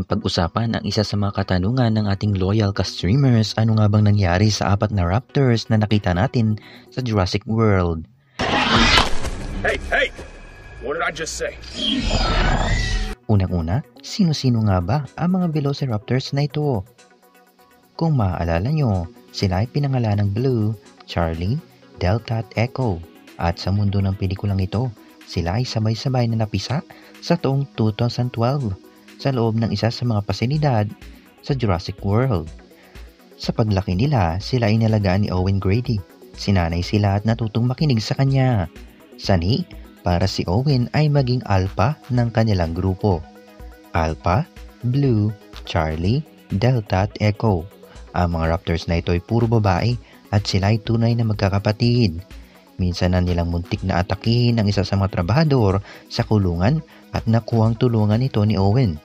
pag-usapan ang isa sa mga katanungan ng ating loyal ka-streamers, ano nga bang nangyari sa 4 na raptors na nakita natin sa Jurassic World? Hey! What did I just say? Unang-una, sino-sino nga ba ang mga Velociraptors na ito? Kung maaalala nyo, sila ay pinangalan ng Blue, Charlie, Delta at Echo. At sa mundo ng pelikulang ito, sila ay sabay-sabay na napisa sa taong 2012 sa loob ng isa sa mga pasilidad sa Jurassic World. Sa paglaki nila, sila ay nalagaan ni Owen Grady. Sinanay sila at natutong makinig sa kanya. Sani, para si Owen ay maging alpha ng kanilang grupo. Alpha, Blue, Charlie, Delta at Echo. Ang mga raptors na ito ay puro babae at sila ay tunay na magkakapatid. Minsan na nilang muntik na atakihin ang isa sa mga trabahador sa kulungan at nakuhang tulungan ito ni Owen.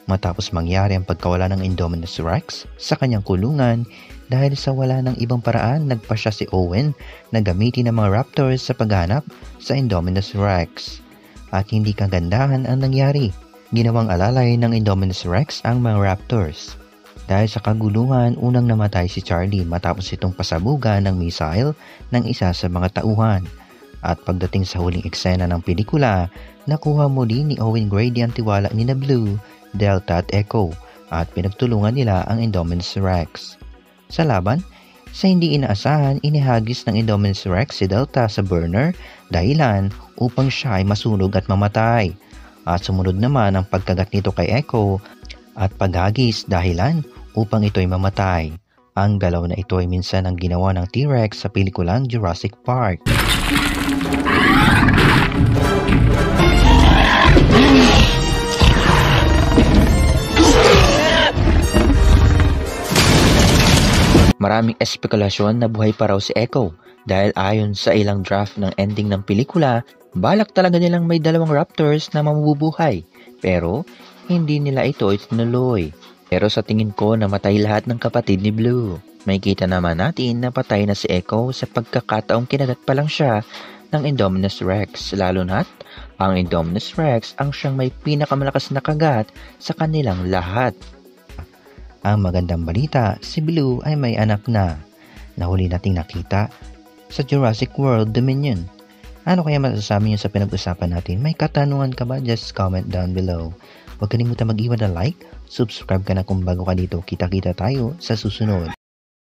Matapos mangyari ang pagkawala ng Indominus Rex sa kanyang kulungan dahil sa wala ng ibang paraan, nagpasya si Owen na gamitin ang mga raptors sa paghanap sa Indominus Rex. At hindi kagandahan ang nangyari. Ginawang alalay ng Indominus Rex ang mga raptors. Dahil sa kaguluhan, unang namatay si Charlie matapos itong pasabugan ng missile ng isa sa mga tauhan. At pagdating sa huling eksena ng pelikula, nakuha muli ni Owen Grady ang tiwala ni na Blue, Delta at Echo at pinagtulungan nila ang Indominus Rex. Sa laban, sa hindi inaasahan, inihagis ng Indominus Rex si Delta sa burner dahilan upang siya ay masunog at mamatay. At sumunod naman ang pagkagat nito kay Echo at paghagis dahilan upang ito ay mamatay. Ang galaw na ito ay minsan ang ginawa ng T-Rex sa pelikulang Jurassic Park. Maraming espekulasyon na buhay pa raw si Echo dahil ayon sa ilang draft ng ending ng pelikula, balak talaga nilang may 2 raptors na mabubuhay. Pero hindi nila ito itinuloy. Pero sa tingin ko namatay lahat ng kapatid ni Blue. May kita naman natin na patay na si Echo sa pagkakataong kinagat pa lang siya ng Indominus Rex. Lalo na't ang Indominus Rex ang siyang may pinakamalakas na kagat sa kanilang lahat. Ang magandang balita, si Blue ay may anak na. Nahuli nating nakita sa Jurassic World Dominion. Ano kaya masasabi niyo sa pinag-usapan natin? May katanungan ka ba? Just comment down below. Huwag kalimutan mag-iwan ng like, subscribe ka na kung bago ka dito. Kita-kita tayo sa susunod.